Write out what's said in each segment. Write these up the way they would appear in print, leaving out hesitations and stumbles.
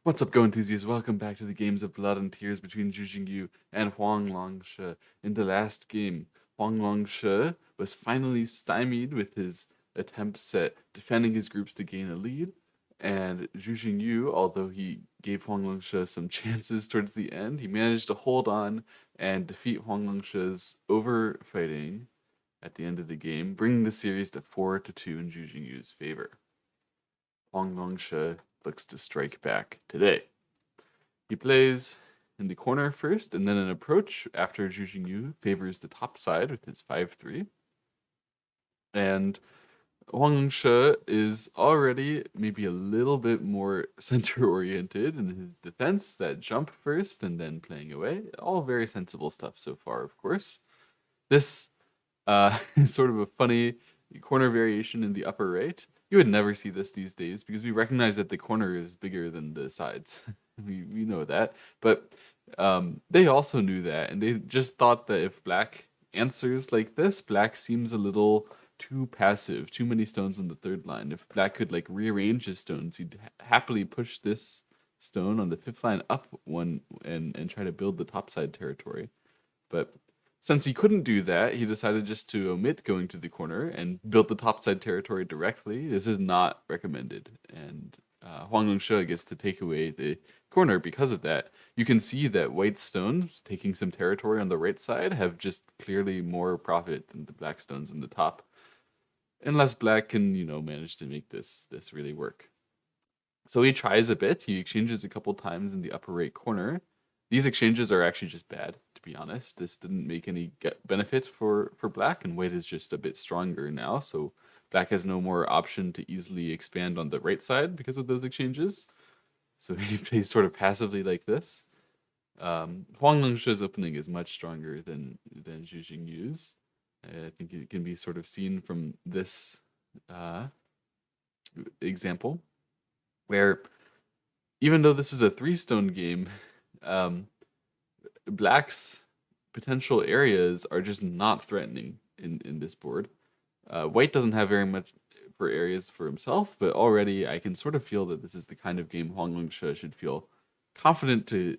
What's up, Go enthusiasts? Welcome back to the games of blood and tears between Zhu Jingyu and Huang Longshe. In the last game, Huang Longshe was finally stymied with his attempts at defending his groups to gain a lead, and Zhu Jingyu, although he gave Huang Longshe some chances towards the end, he managed to hold on and defeat Huang Longshe's overfighting at the end of the game, bringing the series to 4-2 in Zhu Jingyu's favor. Huang Longshe looks to strike back today. He plays in the corner first, and then an approach after Zhu Jingyu favors the top side with his 5-3. And Huang She is already maybe a little bit more center-oriented in his defense, that jump first and then playing away. All very sensible stuff so far, of course. This is sort of a funny corner variation in the upper right. You would never see this these days because we recognize that the corner is bigger than the sides. we know that. But they also knew that, and they just thought that if black answers like this, black seems a little too passive, too many stones on the third line. If black could like rearrange his stones, he'd happily push this stone on the fifth line up one and try to build the topside territory. But since he couldn't do that, he decided just to omit going to the corner and build the topside territory directly. This is not recommended, and Huang Longshe gets to take away the corner because of that. You can see that white stones taking some territory on the right side have just clearly more profit than the black stones in the top. Unless black can, manage to make this really work. So he tries a bit. He exchanges a couple times in the upper right corner. These exchanges are actually just bad, to be honest. This didn't make any benefit for black, and white is just a bit stronger now. So black has no more option to easily expand on the right side because of those exchanges. So he plays sort of passively like this. Huang Longshe's opening is much stronger than Zhu Jingyu's. I think it can be sort of seen from this example, where even though this is a 3-stone game, black's potential areas are just not threatening in this board. White doesn't have very much for areas for himself, but already I can sort of feel that this is the kind of game Huang Longshe should feel confident to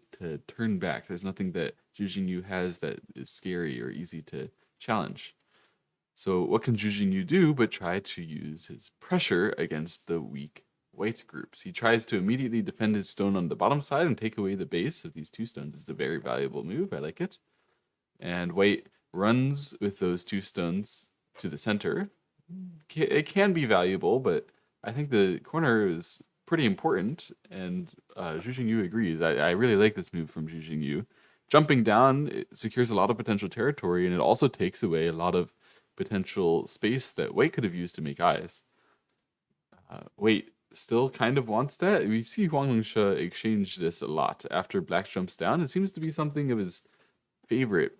turn back. There's nothing that Zhu Jingyu has that is scary or easy to challenge. So what can Zhu Jingyu do but try to use his pressure against the weak white groups? He tries to immediately defend his stone on the bottom side and take away the base of these 2 stones. It's a very valuable move. I like it. And white runs with those 2 stones to the center. It can be valuable, but I think the corner is pretty important, and Zhu Jingyu agrees. I really like this move from Zhu Jingyu. Jumping down, it secures a lot of potential territory, and it also takes away a lot of potential space that white could have used to make eyes. White still kind of wants that. We see Huang Longshe exchange this a lot after black jumps down. It seems to be something of his favorite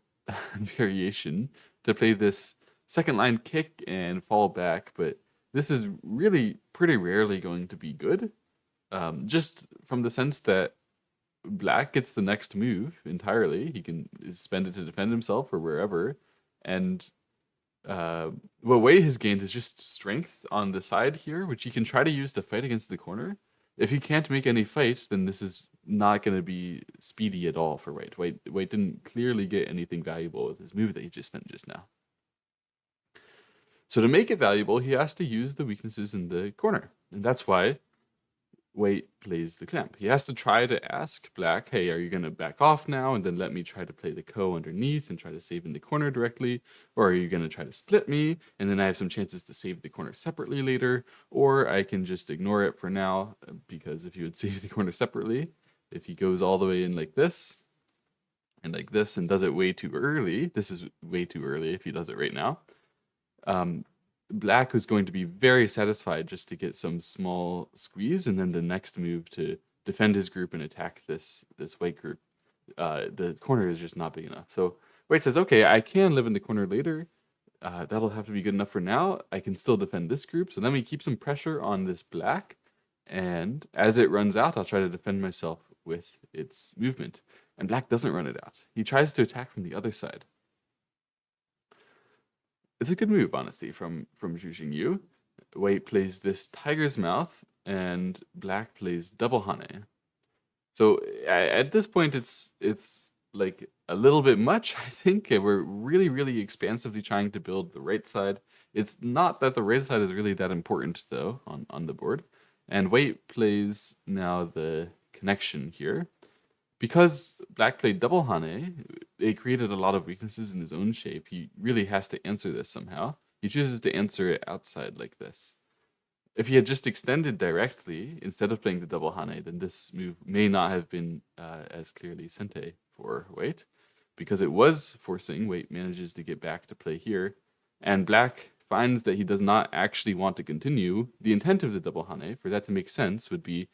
variation to play this second line kick and fall back, but this is really pretty rarely going to be good. Just from the sense that black gets the next move entirely. He can spend it to defend himself or wherever, and what Wei has gained is just strength on the side here, which he can try to use to fight against the corner. If he can't make any fight, then this is not going to be speedy at all for White. White didn't clearly get anything valuable with his move that he just spent just now. So to make it valuable, he has to use the weaknesses in the corner. And that's why White plays the clamp. He has to try to ask black, hey, are you going to back off now and then let me try to play the ko underneath and try to save in the corner directly? Or are you going to try to split me and then I have some chances to save the corner separately later? Or I can just ignore it for now, because if you would save the corner separately, if he goes all the way in like this and like this and does it way too early, this is way too early if he does it right now, black was going to be very satisfied just to get some small squeeze, and then the next move to defend his group and attack this white group. The corner is just not big enough. So white says, okay, I can live in the corner later. That'll have to be good enough for now. I can still defend this group. So then we keep some pressure on this black, and as it runs out, I'll try to defend myself with its movement. And black doesn't run it out. He tries to attack from the other side. It's a good move, honestly, from Zhu Jingyu. White plays this tiger's mouth, and black plays double hane. So at this point, it's like a little bit much, I think. We're really, really expansively trying to build the right side. It's not that the right side is really that important, though, on the board. And white plays now the connection here. Because black played double Hane, it created a lot of weaknesses in his own shape. He really has to answer this somehow. He chooses to answer it outside like this. If he had just extended directly instead of playing the double Hane, then this move may not have been as clearly sente for white, because it was forcing. White manages to get back to play here, and black finds that he does not actually want to continue. The intent of the double Hane, for that to make sense, would be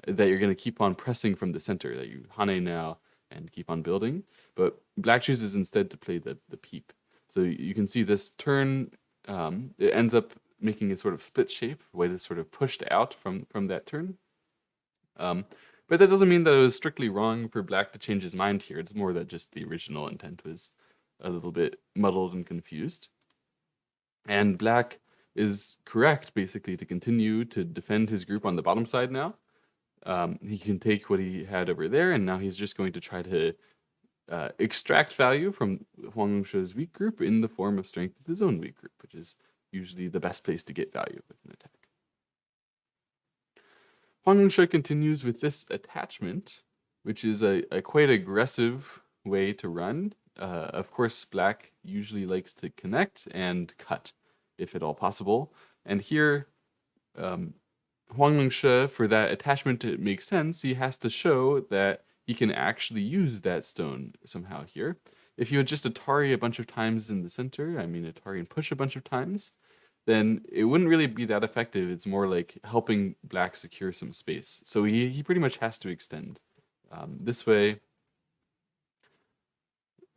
that you're going to keep on pressing from the center, that you Hane now and keep on building. But black chooses instead to play the peep. So you can see this turn, it ends up making a sort of split shape. White is sort of pushed out from that turn. But that doesn't mean that it was strictly wrong for black to change his mind here. It's more that just the original intent was a little bit muddled and confused. And black is correct, basically, to continue to defend his group on the bottom side now. He can take what he had over there, and now he's just going to try to extract value from Huang Longshe's weak group in the form of strength of his own weak group, which is usually the best place to get value with an attack. Huang Longshe continues with this attachment, which is a quite aggressive way to run. Of course, black usually likes to connect and cut, if at all possible. And here, Huang Longshe, for that attachment to make sense, he has to show that he can actually use that stone somehow here. If you had just Atari a bunch of times in the center, I mean Atari and push a bunch of times, then it wouldn't really be that effective. It's more like helping black secure some space. So he pretty much has to extend. This way,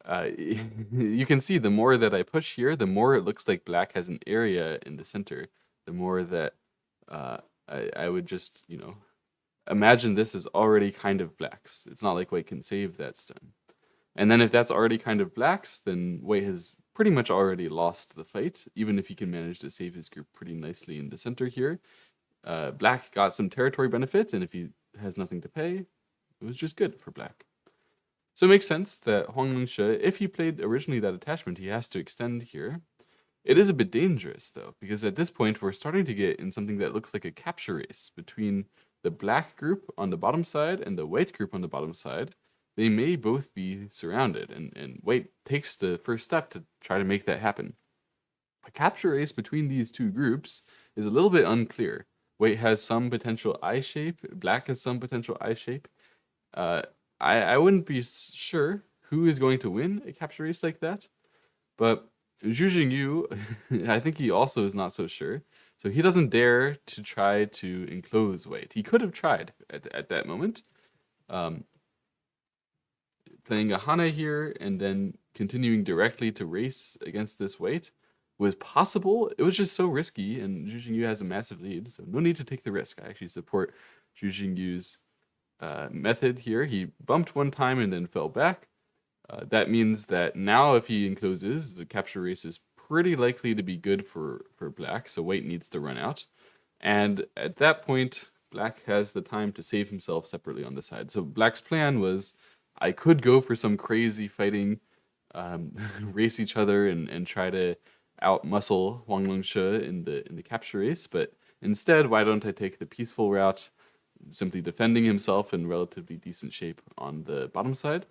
you can see the more that I push here, the more it looks like black has an area in the center. The more that I would just, imagine this is already kind of black's. It's not like white can save that stone. And then if that's already kind of black's, then white has pretty much already lost the fight, even if he can manage to save his group pretty nicely in the center here. Black got some territory benefit, and if he has nothing to pay, it was just good for black. So it makes sense that Huang Longshe, if he played originally that attachment, he has to extend here. It is a bit dangerous, though, because at this point we're starting to get in something that looks like a capture race between the black group on the bottom side and the white group on the bottom side. They may both be surrounded, and white takes the first step to try to make that happen. A capture race between these two groups is a little bit unclear. White has some potential eye shape, black has some potential eye shape. I wouldn't be sure who is going to win a capture race like that, but Zhu Jingyu, I think he also is not so sure. So he doesn't dare to try to enclose white. He could have tried at that moment. Playing a Hane here and then continuing directly to race against this white was possible. It was just so risky, and Zhu Jingyu has a massive lead, so no need to take the risk. I actually support Zhu Jingyu's method here. He bumped one time and then fell back. That means that now if he encloses, the capture race is pretty likely to be good for black, so white needs to run out. And at that point, black has the time to save himself separately on the side. So black's plan was, I could go for some crazy fighting, race each other and try to out-muscle Huang Longshe in the capture race, but instead, why don't I take the peaceful route, simply defending himself in relatively decent shape on the bottom side?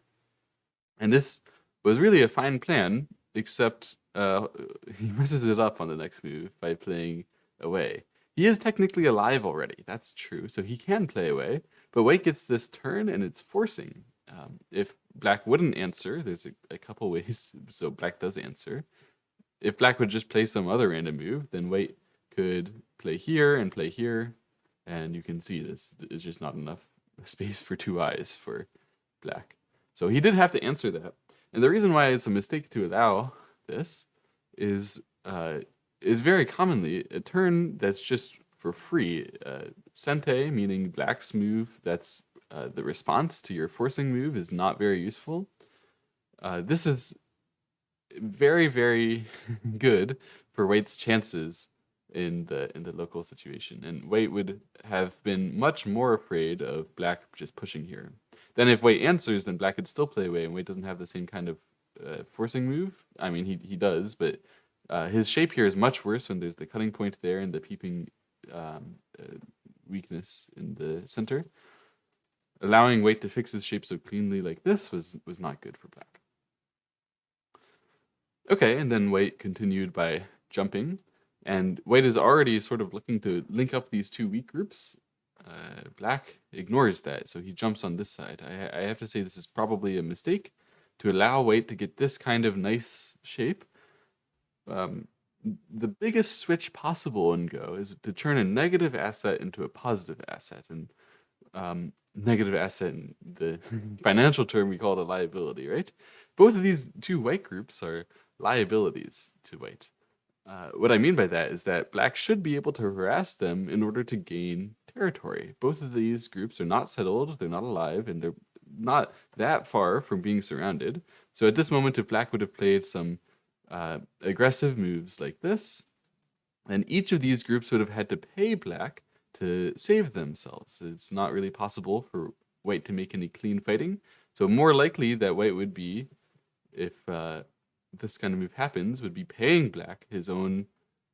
And this was really a fine plan, except he messes it up on the next move by playing away. He is technically alive already, that's true, so he can play away, but white gets this turn and it's forcing. If black wouldn't answer, there's a couple ways, so black does answer. If black would just play some other random move, then white could play here, and you can see this is just not enough space for two eyes for black. So he did have to answer that. And the reason why it's a mistake to allow this is very commonly a turn that's just for free. Sente, meaning black's move, that's the response to your forcing move, is not very useful. This is very, very good for white's chances in the local situation, and white would have been much more afraid of black just pushing here. Then if white answers, then black could still play away, and white doesn't have the same kind of forcing move. I mean, he does, but his shape here is much worse when there's the cutting point there and the peeping weakness in the center. Allowing white to fix his shape so cleanly like this was not good for black. Okay, and then white continued by jumping, and white is already sort of looking to link up these two weak groups. Black ignores that, so he jumps on this side. I have to say this is probably a mistake to allow white to get this kind of nice shape. The biggest switch possible in Go is to turn a negative asset into a positive asset, and negative asset in the financial term we call it a liability, right? Both of these two white groups are liabilities to white. What I mean by that is that black should be able to harass them in order to gain territory. Both of these groups are not settled, they're not alive, and they're not that far from being surrounded. So at this moment, if black would have played some aggressive moves like this, then each of these groups would have had to pay black to save themselves. It's not really possible for white to make any clean fighting. So more likely that white would be, if this kind of move happens, would be paying black his own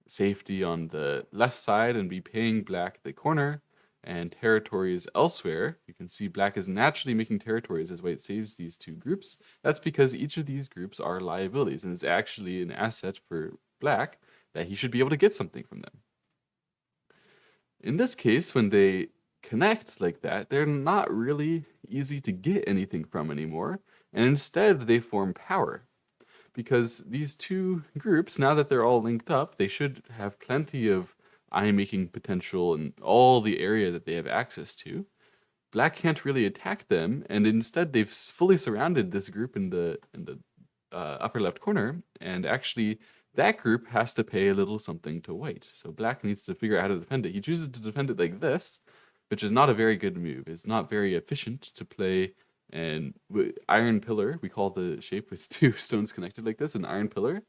safety on the left side and be paying black the corner and territories elsewhere. You can see black is naturally making territories as white saves these two groups. That's because each of these groups are liabilities, and it's actually an asset for black that he should be able to get something from them. In this case, when they connect like that, they're not really easy to get anything from anymore, and instead they form power. Because these two groups, now that they're all linked up, they should have plenty of eye-making potential in all the area that they have access to. Black can't really attack them, and instead they've fully surrounded this group in the upper left corner, and actually that group has to pay a little something to white. So black needs to figure out how to defend it. He chooses to defend it like this, which is not a very good move. It's not very efficient to play an iron pillar. We call the shape with two stones connected like this an iron pillar,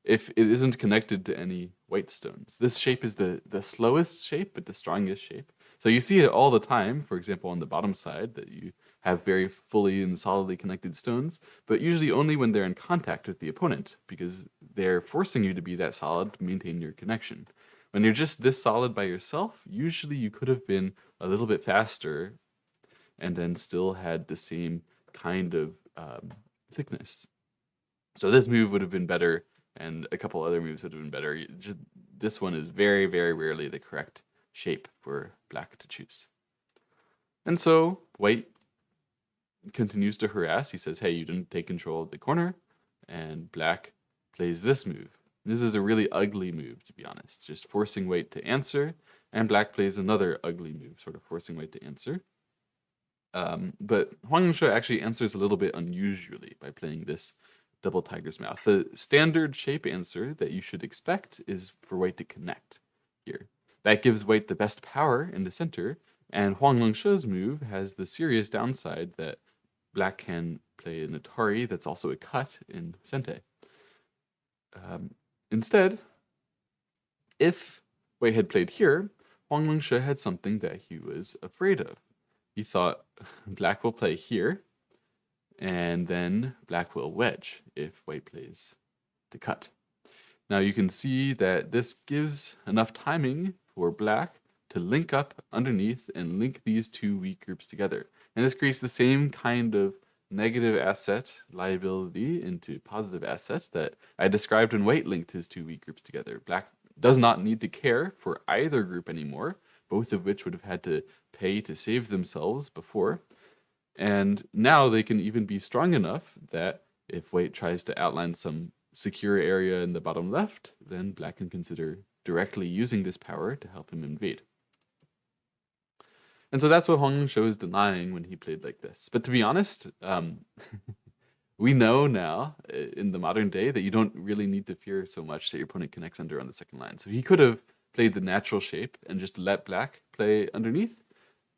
if it isn't connected to any white stones. This shape is the slowest shape, but the strongest shape. So you see it all the time, for example, on the bottom side, that you have very fully and solidly connected stones, but usually only when they're in contact with the opponent, because they're forcing you to be that solid to maintain your connection. When you're just this solid by yourself, usually you could have been a little bit faster and then still had the same kind of thickness. So this move would have been better, and a couple other moves would have been better. This one is very, very rarely the correct shape for black to choose. And so white continues to harass. He says, hey, you didn't take control of the corner, and black plays this move. This is a really ugly move, to be honest, just forcing white to answer, and black plays another ugly move, sort of forcing white to answer. But Huang Shu actually answers a little bit unusually by playing this double tiger's mouth. The standard shape answer that you should expect is for white to connect here. That gives white the best power in the center, and Huang Longshu's move has the serious downside that black can play an Atari that's also a cut in Sente. Instead, if white had played here, Huang Longshu had something that he was afraid of. He thought black will play here, and then black will wedge if white plays to cut. Now you can see that this gives enough timing for black to link up underneath and link these two weak groups together. And this creates the same kind of negative asset liability into positive asset that I described when white linked his two weak groups together. Black does not need to care for either group anymore, both of which would have had to pay to save themselves before. And now they can even be strong enough that if white tries to outline some secure area in the bottom left, then black can consider directly using this power to help him invade. And so that's what Huang Shu is denying when he played like this. But to be honest, we know now in the modern day that you don't really need to fear so much that your opponent connects under on the second line. So he could have played the natural shape and just let black play underneath.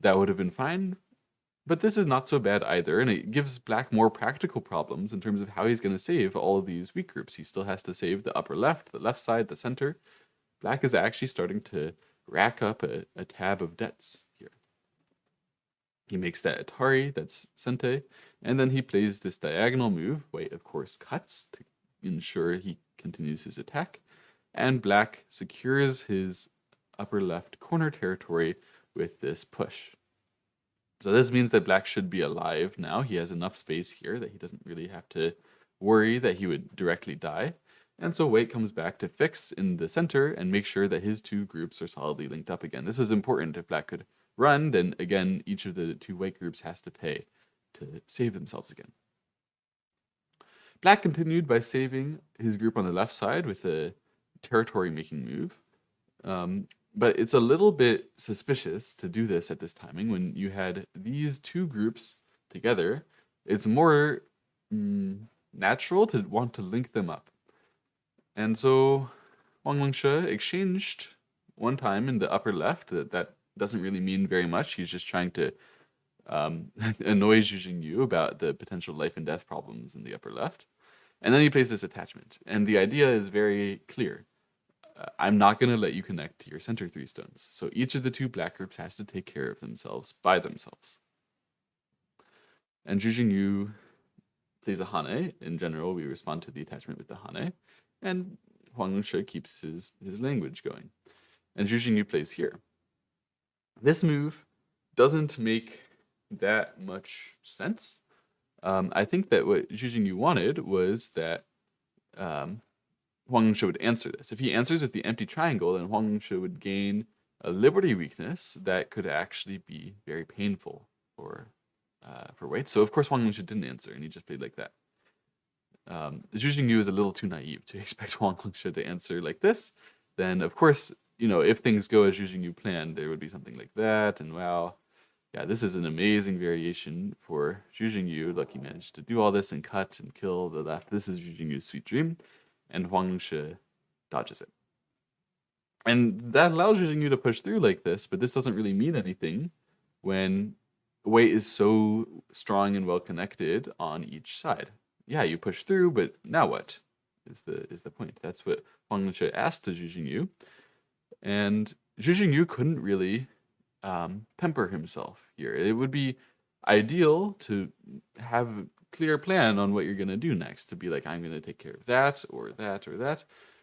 That would have been fine. But this is not so bad either, and it gives black more practical problems in terms of how he's going to save all of these weak groups. He still has to save the upper left, the left side, the center. Black is actually starting to rack up a tab of debts here. He makes that Atari, that's Sente, and then he plays this diagonal move. White, of course, cuts to ensure he continues his attack, and black secures his upper left corner territory with this push. So this means that black should be alive now. He has enough space here that he doesn't really have to worry that he would directly die. And so white comes back to fix in the center and make sure that his two groups are solidly linked up again. This is important. If black could run, then again, each of the two white groups has to pay to save themselves again. Black continued by saving his group on the left side with a territory making move. But it's a little bit suspicious to do this at this timing when you had these two groups together. It's more natural to want to link them up. And so Huang Longshe exchanged one time in the upper left. That doesn't really mean very much. He's just trying to annoy Zhu Jingyu about the potential life and death problems in the upper left. And then he plays this attachment. And the idea is very clear. I'm not going to let you connect to your center 3 stones. So each of the two black groups has to take care of themselves by themselves. And Zhu Jingyu plays a Hane. In general, we respond to the attachment with the Hane. And Huang Longshe keeps his language going. And Zhu Jingyu plays here. This move doesn't make that much sense. I think that what Zhu Jingyu wanted was that Huang Longshe would answer this. If he answers with the empty triangle, then Huang Longshe would gain a liberty weakness that could actually be very painful for white. So of course Huang Longshe didn't answer, and he just played like that. Zhu Jingyu is a little too naive to expect Huang Longshe to answer like this. Then of course, if things go as Zhu Jingyu planned, there would be something like that, and wow. Yeah, this is an amazing variation for Zhu Jingyu. Look, he managed to do all this and cut and kill the left. This is Zhu Jingyu's sweet dream. And Huang Longshe dodges it. And that allows Zhu Jingyu to push through like this, but this doesn't really mean anything when white is so strong and well connected on each side. Yeah, you push through, but now what is the point? That's what Huang Longshe asked to Zhu Jingyu. And Zhu Jingyu couldn't really temper himself here. It would be ideal to have a clear plan on what you're going to do next, to be like, I'm going to take care of that or that or that.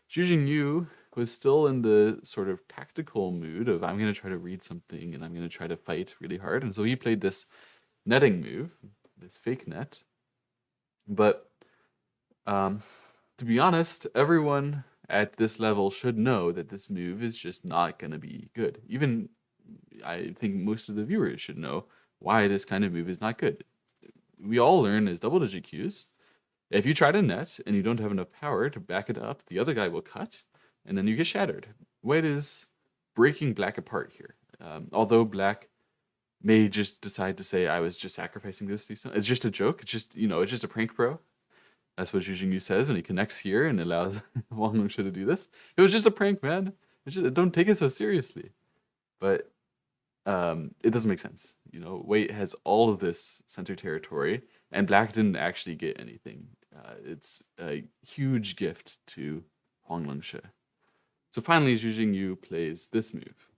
Zhu Jingyu was still in the sort of tactical mood of, I'm going to try to read something and I'm going to try to fight really hard. And so he played this netting move, this fake net. But to be honest, everyone at this level should know that this move is just not going to be good. Even I think most of the viewers should know why this kind of move is not good. We all learn as double-digit Qs. If you try to net and you don't have enough power to back it up, the other guy will cut, and then you get shattered. White is breaking black apart here. Although black may just decide to say, I was just sacrificing those 3 stones. It's just a joke. It's just, it's just a prank, bro. That's what Zhu Jingyu says when he connects here and allows Huang Longshe to do this. It was just a prank, man. Don't take it so seriously. But it doesn't make sense. White has all of this center territory, and black didn't actually get anything. It's a huge gift to Huang Longshe. So finally, Zhu Jingyu plays this move.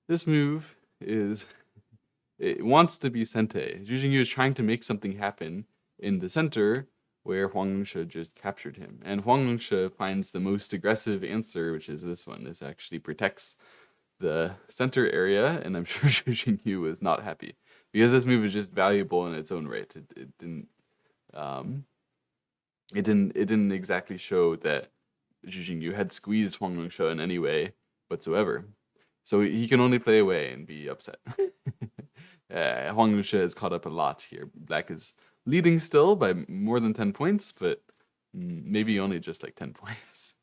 This move it wants to be Sente. Zhu Jingyu is trying to make something happen in the center where Huang Longshe just captured him. And Huang Longshe finds the most aggressive answer, which is this one. This actually protects the center area, and I'm sure Zhu Jingyu was not happy because this move is just valuable in its own right. It didn't exactly show that Zhu Jingyu had squeezed Huang Longshe in any way whatsoever. So he can only play away and be upset. Huang Longshe is caught up a lot here. Black is leading still by more than 10 points, but maybe only just like 10 points.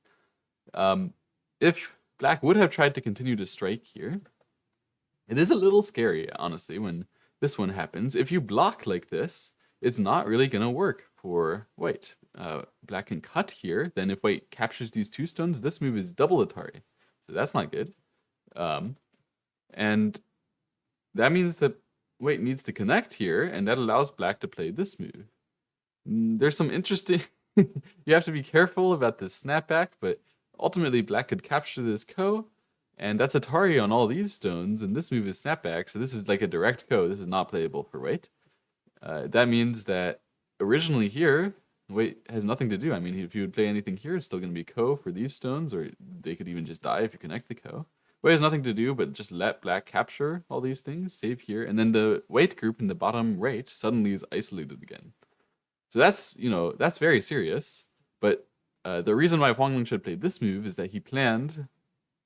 If black would have tried to continue to strike here, it is a little scary, honestly, when this one happens. If you block like this, it's not really going to work for white. Black can cut here, then if white captures these 2 stones, this move is double Atari. So that's not good. And that means that white needs to connect here, and that allows black to play this move. There's some interesting... you have to be careful about this snapback, but ultimately black could capture this ko, And that's Atari on all these stones, and this move is snapback, so this is like a direct ko. This is not playable for white. That means that originally here, white has nothing to do. I mean, if you would play anything here, it's still going to be ko for these stones, or they could even just die if you connect the ko. White has nothing to do but just let black capture all these things, save here, and then the white group in the bottom right suddenly is isolated again. So that's, that's very serious. But the reason why Huang Lingshe played this move is that he planned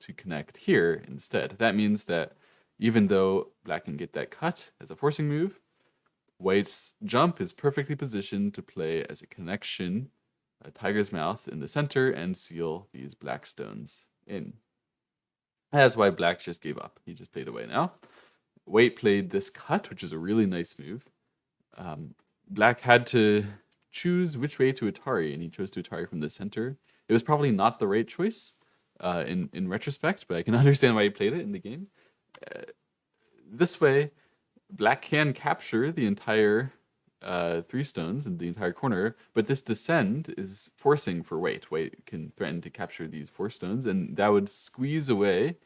to connect here instead. That means that even though black can get that cut as a forcing move, white's jump is perfectly positioned to play as a connection, a tiger's mouth in the center, and seal these black stones in. That's why black just gave up. He just played away now. White played this cut, which is a really nice move. Black had to choose which way to Atari, and he chose to Atari from the center. It was probably not the right choice in retrospect, but I can understand why he played it in the game. This way, black can capture the entire 3 stones in the entire corner, but this descend is forcing for white. White can threaten to capture these 4 stones, and that would squeeze away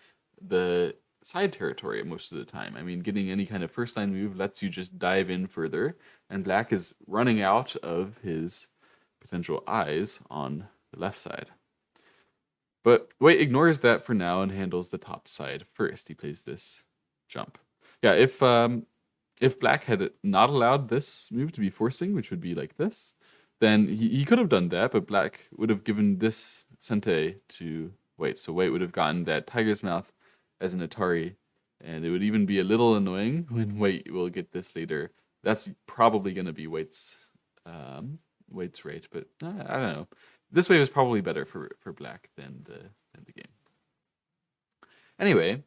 the side territory most of the time. I mean, getting any kind of first line move lets you just dive in further, and black is running out of his potential eyes on the left side. But white ignores that for now and handles the top side first. He plays this jump. Yeah, if black had not allowed this move to be forcing, which would be like this, then he could have done that, but black would have given this sente to white. So white would have gotten that tiger's mouth as an Atari, and it would even be a little annoying when white will get this later. That's probably going to be white's rate, but I don't know. This way was probably better for black than the game. Anyway,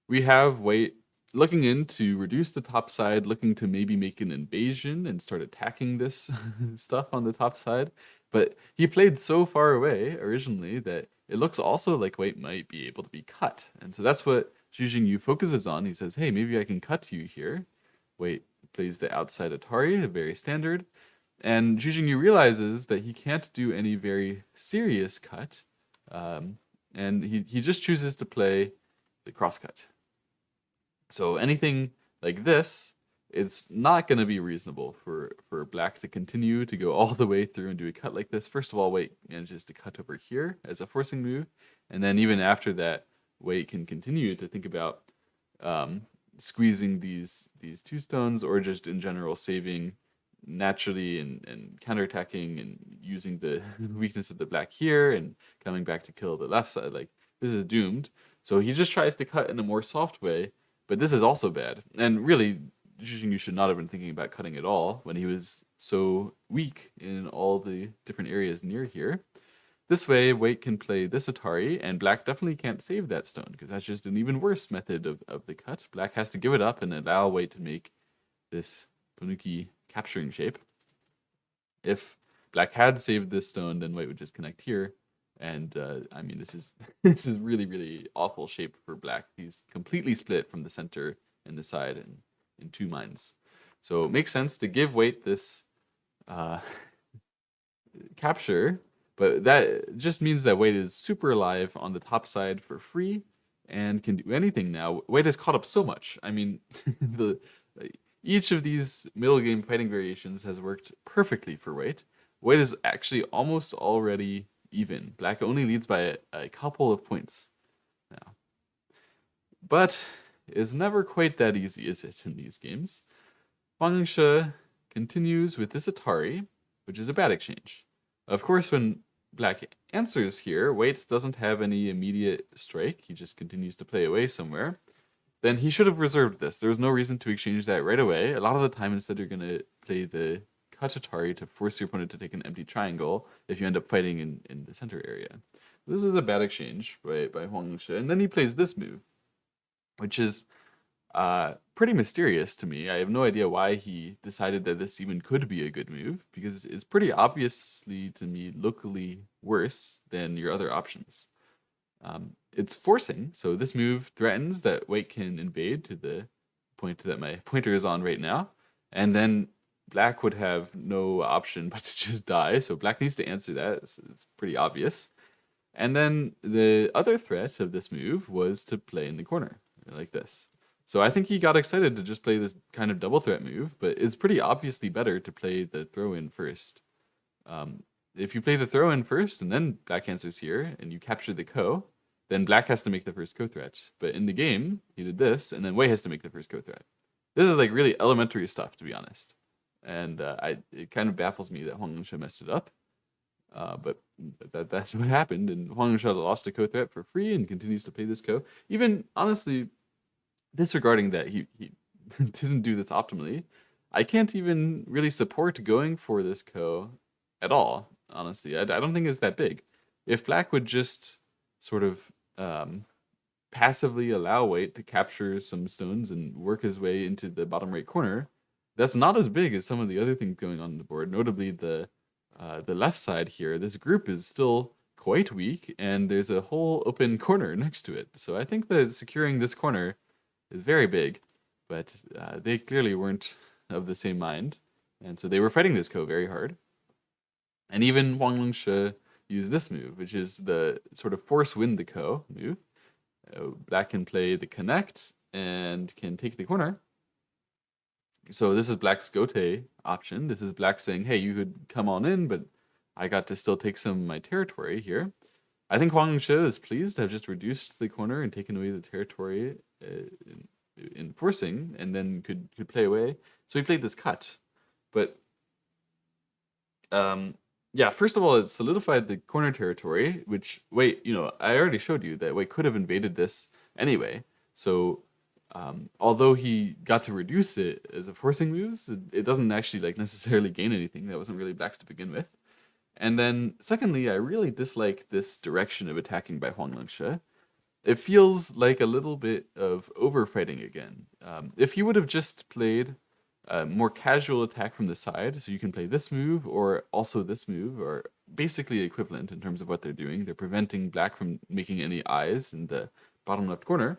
we have white looking in to reduce the top side, looking to maybe make an invasion and start attacking this stuff on the top side. But he played so far away originally that it looks also like white might be able to be cut. And so that's what Zhu Jingyu focuses on. He says, hey, maybe I can cut you here. White plays the outside Atari, very standard. And Zhu Jingyu realizes that he can't do any very serious cut. And he just chooses to play the crosscut. So anything like this, it's not going to be reasonable for black to continue to go all the way through and do a cut like this. First of all, white manages to cut over here as a forcing move. And then even after that, white can continue to think about squeezing these 2 stones, or just in general saving naturally and counterattacking and using the weakness of the black here and coming back to kill the left side. Like, this is doomed. So he just tries to cut in a more soft way. But this is also bad. And really, Zhu Jingyu should not have been thinking about cutting at all when he was so weak in all the different areas near here. This way, white can play this Atari, and black definitely can't save that stone, because that's just an even worse method of the cut. Black has to give it up and allow white to make this Ponuki capturing shape. If black had saved this stone, then white would just connect here. And I mean, this is really, really awful shape for black. He's completely split from the center and the side in 2 minds. So it makes sense to give white this capture, but that just means that white is super alive on the top side for free and can do anything now. White has caught up so much. I mean, each of these middle game fighting variations has worked perfectly for white. White is actually almost already even. Black only leads by a couple of points now. But it's never quite that easy, is it, in these games? Huang Lingshe continues with this Atari, which is a bad exchange. Of course, when black answers here, white doesn't have any immediate strike. He just continues to play away somewhere. Then he should have reserved this. There was no reason to exchange that right away. A lot of the time, instead, you're going to play the cut Atari to force your opponent to take an empty triangle if you end up fighting in the center area. This is a bad exchange by Huang Lingshe. And then he plays this move, which is pretty mysterious to me. I have no idea why he decided that this even could be a good move, because it's pretty obviously, to me, locally worse than your other options. It's forcing, so this move threatens that white can invade to the point that my pointer is on right now, and then black would have no option but to just die, so black needs to answer that. It's pretty obvious. And then the other threat of this move was to play in the corner, like this. So I think he got excited to just play this kind of double threat move, but it's pretty obviously better to play the throw-in first. Um, if you play the throw-in first and then black answers here, and you capture the ko, then black has to make the first ko-threat. But in the game, he did this, and then white has to make the first ko-threat. This is like really elementary stuff, to be honest. And it kind of baffles me that Huang Lingshe messed it up. But that's what happened, and Huang Lingshe lost a ko-threat for free and continues to play this ko. Even, honestly, disregarding that he didn't do this optimally, I can't even really support going for this ko at all, honestly. I don't think it's that big. If black would just sort of passively allow white to capture some stones and work his way into the bottom right corner, that's not as big as some of the other things going on the board, notably the left side here. This group is still quite weak, and there's a whole open corner next to it. So I think that securing this corner is very big, but they clearly weren't of the same mind, and so they were fighting this ko very hard. And even Huang Lingshe used this move, which is the sort of force win the ko move. Black can play the connect and can take the corner. So this is black's gote option. This is black saying, hey, you could come on in, but I got to still take some of my territory here. I think Huang Lingshe is pleased to have just reduced the corner and taken away the territory in forcing, and then could play away. So he played this cut. But yeah, first of all, it solidified the corner territory, which, wait, I already showed you that Wei could have invaded this anyway. So although he got to reduce it as a forcing moves, it doesn't actually like necessarily gain anything. That wasn't really black's to begin with. And then secondly, I really dislike this direction of attacking by Huang Lingshe. It feels like a little bit of overfighting again. If he would have just played a more casual attack from the side, so you can play this move or also this move, or basically equivalent in terms of what they're doing. They're preventing black from making any eyes in the bottom left corner.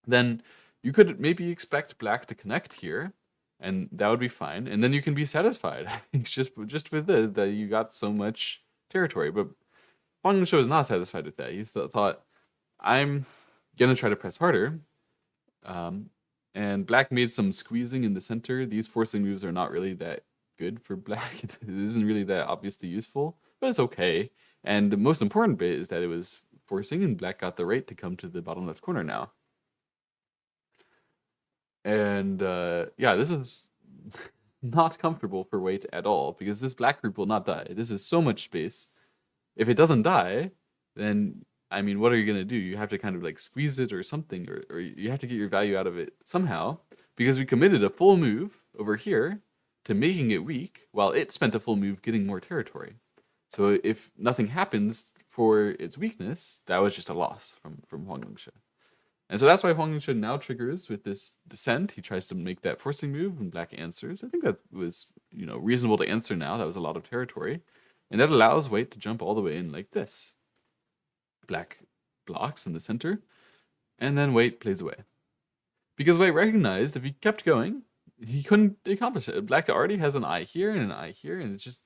Then you could maybe expect black to connect here, and that would be fine. And then you can be satisfied. It's just with it that you got so much territory. But Huang Lingshe is not satisfied with that. He thought, I'm gonna try to press harder. And black made some squeezing in the center. These forcing moves are not really that good for black. It isn't really that obviously useful, but it's okay. And the most important bit is that it was forcing, and black got the right to come to the bottom left corner now. And yeah, this is not comfortable for white at all, because this black group will not die. This is so much space. If it doesn't die, then I mean, what are you gonna do? You have to kind of like squeeze it or something, or you have to get your value out of it somehow, because we committed a full move over here to making it weak, while it spent a full move getting more territory. So if nothing happens for its weakness, that was just a loss from Huang Lingshe. And so that's why Huang Lingshe now triggers with this descent. He tries to make that forcing move, and black answers. I think that was reasonable to answer now. That was a lot of territory. And that allows white to jump all the way in like this. Black blocks in the center, and then white plays away. Because white recognized if he kept going, he couldn't accomplish it. Black already has an eye here and an eye here, and it's just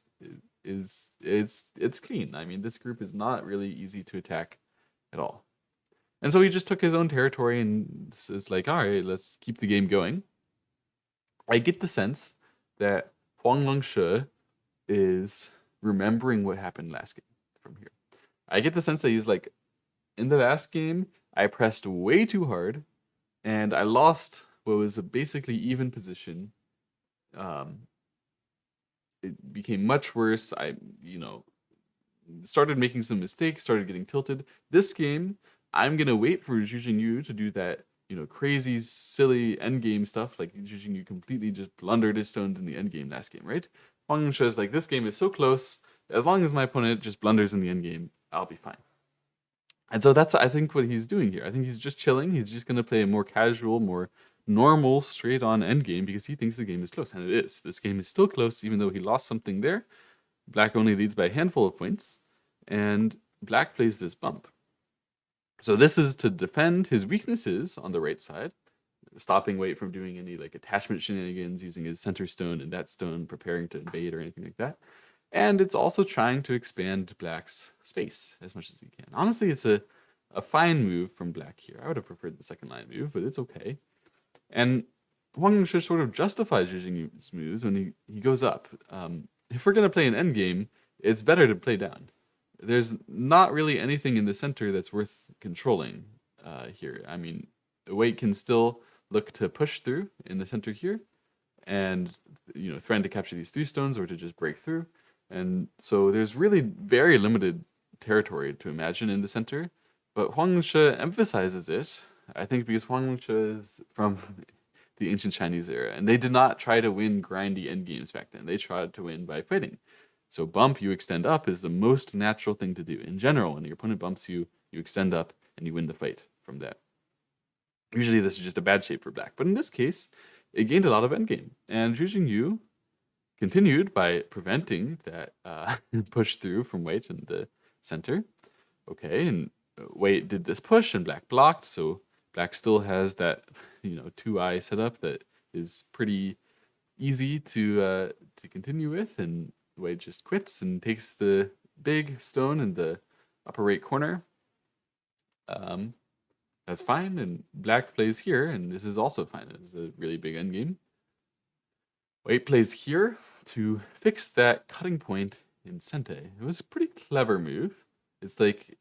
it's clean. I mean, this group is not really easy to attack at all. And so he just took his own territory and is like, all right, let's keep the game going. I get the sense that Huang Lingshe is remembering what happened last game from here. I get the sense that he's like, in the last game, I pressed way too hard, and I lost what was a basically even position. It became much worse. I, started making some mistakes, started getting tilted. This game, I'm gonna wait for Zhu Jingyu to do that, crazy, silly endgame stuff, like Zhu Jingyu completely just blundered his stones in the endgame last game, right? Huang Lingshe is like, this game is so close. As long as my opponent just blunders in the endgame, I'll be fine. And so that's, I think, what he's doing here. I think he's just chilling. He's just going to play a more casual, more normal, straight-on endgame because he thinks the game is close. And it is. This game is still close, even though he lost something there. Black only leads by a handful of points. And black plays this bump. So this is to defend his weaknesses on the right side, stopping white from doing any like attachment shenanigans, using his center stone and that stone, preparing to invade or anything like that. And it's also trying to expand black's space as much as he can. Honestly, it's a fine move from black here. I would have preferred the second line move, but it's okay. And Huang Shi sort of justifies using his moves when he goes up. If we're going to play an endgame, it's better to play down. There's not really anything in the center that's worth controlling here. I mean, Wait can still look to push through in the center here, and threaten to capture these 3 stones or to just break through. And so there's really very limited territory to imagine in the center. But Huang Shi emphasizes it, I think, because Huang Shi is from the ancient Chinese era, and they did not try to win grindy endgames back then. They tried to win by fighting. So bump, you extend up, is the most natural thing to do. In general, when your opponent bumps you, you extend up and you win the fight from that. Usually this is just a bad shape for black, but in this case, it gained a lot of endgame. And Zhu Jingyu continued by preventing that push through from Wait in the center. Okay, and Wait did this push and black blocked, so black still has that 2-eye setup that is pretty easy to continue with, and Wait just quits and takes the big stone in the upper right corner. That's fine, and black plays here, and this is also fine. It's a really big endgame. White plays here to fix that cutting point in Sente. It was a pretty clever move. It's like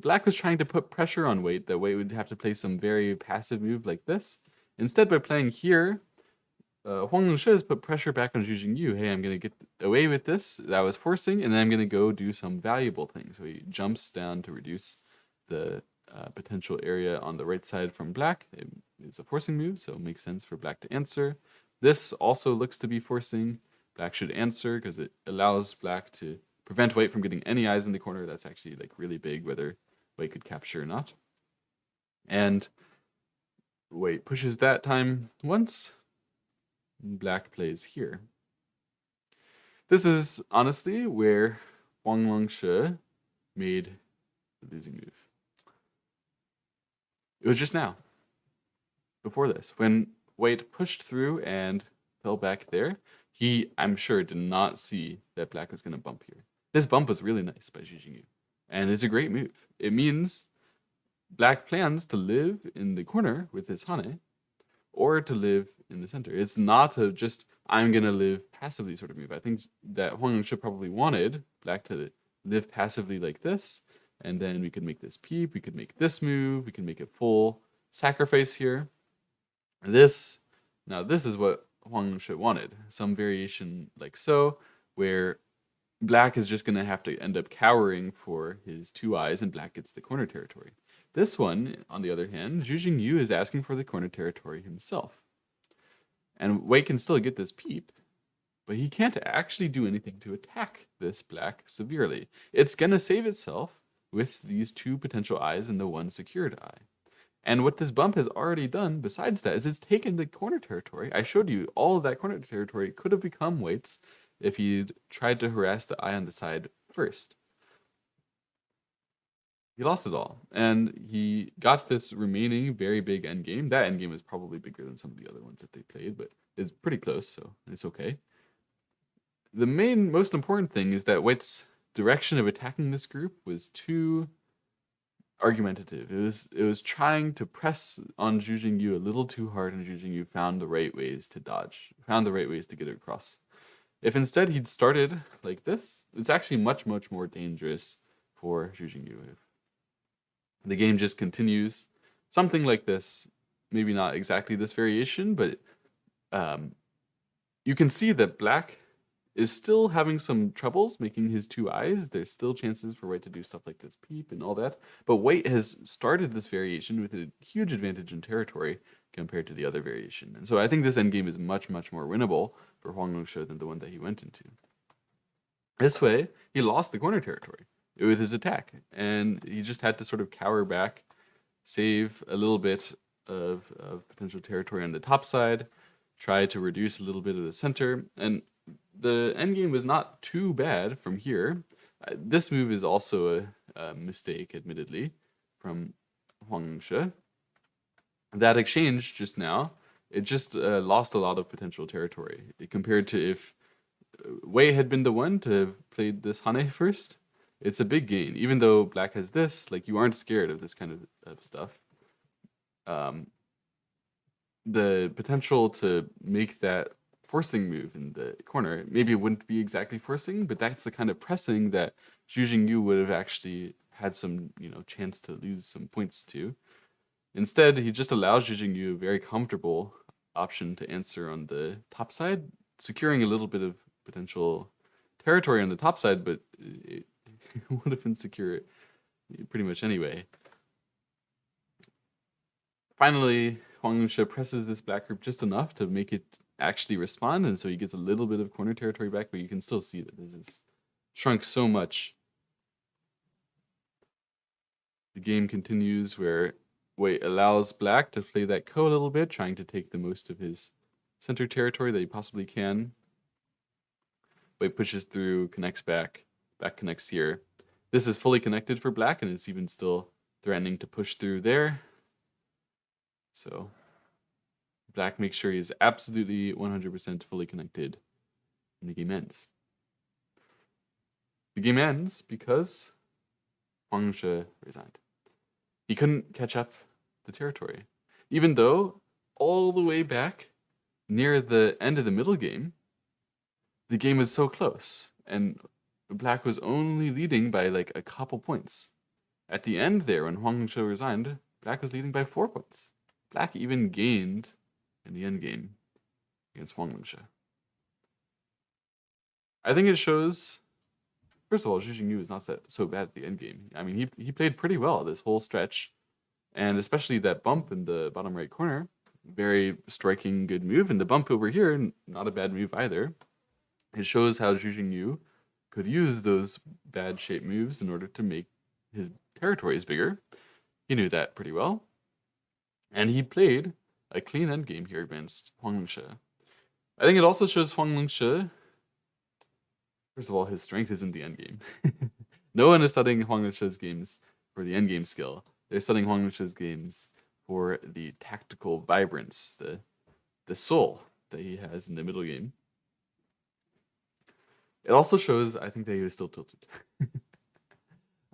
black was trying to put pressure on Wait, that Wait would have to play some very passive move like this. Instead, by playing here, Huang Longshi has put pressure back on Zhu Jingyu. Hey, I'm going to get away with this. That was forcing, and then I'm going to go do some valuable things. So he jumps down to reduce the potential area on the right side from black. It's a forcing move, so it makes sense for black to answer. This also looks to be forcing. Black should answer because it allows black to prevent White from getting any eyes in the corner. That's actually like really big, whether White could capture or not. And White pushes that time once. Black plays here. This is honestly where Huang Longshi made the losing move. It was just now, before this, when Wait pushed through and fell back there. He, I'm sure, did not see that black was going to bump here. This bump was really nice by Zhu Jingyu, and it's a great move. It means black plans to live in the corner with his Hane, or to live in the center. It's not a just, I'm going to live passively sort of move. I think that Huang Yongshi probably wanted black to live passively like this, and then we could make this peep, we could make this move, we can make a full sacrifice here. Now this is what Huang Yongshi wanted. Some variation like so, where black is just going to have to end up cowering for his 2 eyes, and black gets the corner territory. This one, on the other hand, Zhu Jingyu is asking for the corner territory himself. And Wei can still get this peep, but he can't actually do anything to attack this black severely. It's going to save itself with these 2 potential eyes and the 1 secured eye. And what this bump has already done, besides that, is it's taken the corner territory. I showed you all of that corner territory could have become Wait's if he'd tried to harass the eye on the side first. He lost it all, and he got this remaining very big endgame. That endgame is probably bigger than some of the other ones that they played, but it's pretty close, so it's okay. The most important thing is that White's direction of attacking this group was too argumentative. It was trying to press on Zhu Jingyu a little too hard, and Zhu Jingyu found the right ways to dodge, found the right ways to get it across. If instead he'd started like this, it's actually much, much more dangerous for Zhu Jingyu. The game just continues something like this, maybe not exactly this variation, but you can see that black is still having some troubles making his 2 eyes. There's still chances for White to do stuff like this peep and all that, but White has started this variation with a huge advantage in territory compared to the other variation. And so I think this endgame is much, much more winnable for Huang Longshi than the one that he went into. This way, he lost the corner territory with his attack, and he just had to sort of cower back, save a little bit of potential territory on the top side, try to reduce a little bit of the center, and the endgame was not too bad from here. This move is also a mistake, admittedly, from Huang Yongshi. That exchange just now, it just lost a lot of potential territory compared to if Wei had been the one to have played this Hane first, it's a big gain. Even though black has this, like you aren't scared of this kind of stuff. Um, the potential to make that forcing move in the corner, maybe it wouldn't be exactly forcing, but that's the kind of pressing that Zhu Jingyu would have actually had some, chance to lose some points to. Instead, he just allows Zhu Jingyu a very comfortable option to answer on the top side, securing a little bit of potential territory on the top side, but it would have been secure pretty much anyway. Finally, Huang Lunshe presses this black group just enough to make it actually respond, and so he gets a little bit of corner territory back, but you can still see that this is shrunk so much. The game continues where Wei allows black to play that ko a little bit, trying to take the most of his center territory that he possibly can. Wei pushes through, connects back connects here. This is fully connected for black, and it's even still threatening to push through there. So black makes sure he is absolutely 100% fully connected, and the game ends. The game ends because Huang Lunshe resigned. He couldn't catch up the territory, even though all the way back near the end of the middle game, the game was so close, and black was only leading by like a couple points. At the end there, when Huang Lunshe resigned, black was leading by 4 points. Black even gained in the end game against Huang Lunshe. I think it shows, first of all, Zhu Jingyu is not so bad at the end game. I mean, he played pretty well this whole stretch, and especially that bump in the bottom right corner, very striking, good move. And the bump over here, not a bad move either. It shows how Zhu Jingyu could use those bad shape moves in order to make his territories bigger. He knew that pretty well. And he played a clean endgame here against Huang Lunshe. I think it also shows Huang Lunshe, first of all, his strength is in the endgame. No one is studying Huang Lunshe's games for the endgame skill. They're studying Huang Lunshe's games for the tactical vibrance, the soul that he has in the middle game. It also shows, I think, that he was still tilted.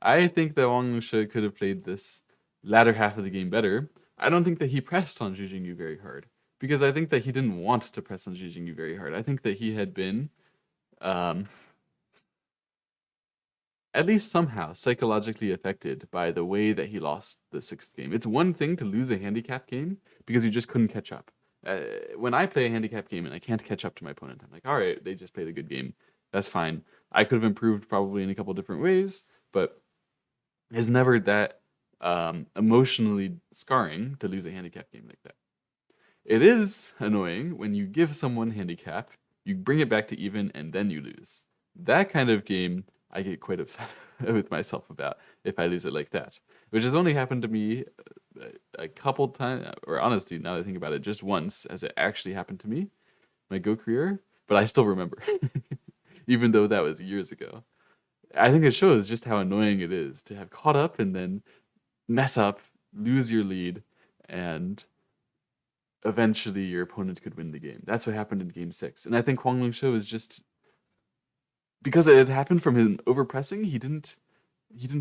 I think that Huang Lunshe could have played this latter half of the game better. I don't think that he pressed on Zhu Jingyu very hard, because I think that he didn't want to press on Zhu Jingyu very hard. I think that he had been, at least somehow, psychologically affected by the way that he lost the 6th game. It's one thing to lose a handicap game because you just couldn't catch up. When I play a handicap game and I can't catch up to my opponent, I'm like, all right, they just played a good game. That's fine. I could have improved probably in a couple different ways, but it's never that emotionally scarring to lose a handicap game like that. It is annoying when you give someone handicap, you bring it back to even, and then you lose. That kind of game, I get quite upset with myself about if I lose it like that, which has only happened to me a couple times, or honestly, now that I think about it, just once, as it actually happened to me, my Go career, but I still remember, even though that was years ago. I think it shows just how annoying it is to have caught up and then mess up, lose your lead, and eventually your opponent could win the game. That's what happened in game 6. And I think Huang Lunshe was just, because it had happened from him overpressing, he didn't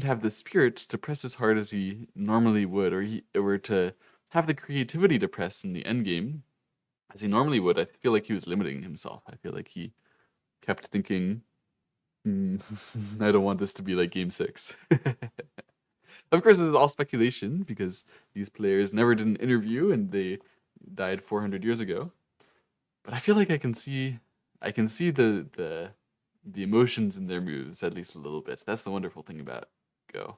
have the spirit to press as hard as he normally would, or to have the creativity to press in the end game as he normally would. I feel like he was limiting himself. I feel like he kept thinking, I don't want this to be like game 6. Of course, it's all speculation because these players never did an interview and they died 400 years ago. But I feel like I can see the emotions in their moves at least a little bit. That's the wonderful thing about Go.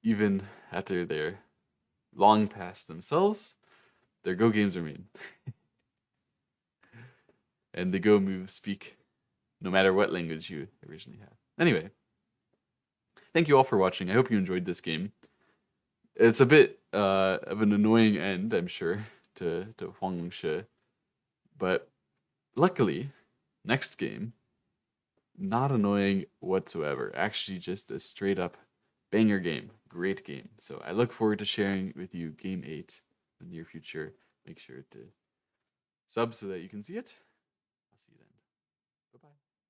Even after they're long past themselves, their Go games are mean. And the Go moves speak no matter what language you originally have. Anyway, thank you all for watching. I hope you enjoyed this game. It's a bit of an annoying end, I'm sure, to Huang Lunshe. But luckily, next game, not annoying whatsoever. Actually, just a straight up banger game. Great game. So I look forward to sharing with you game 8 in the near future. Make sure to sub so that you can see it.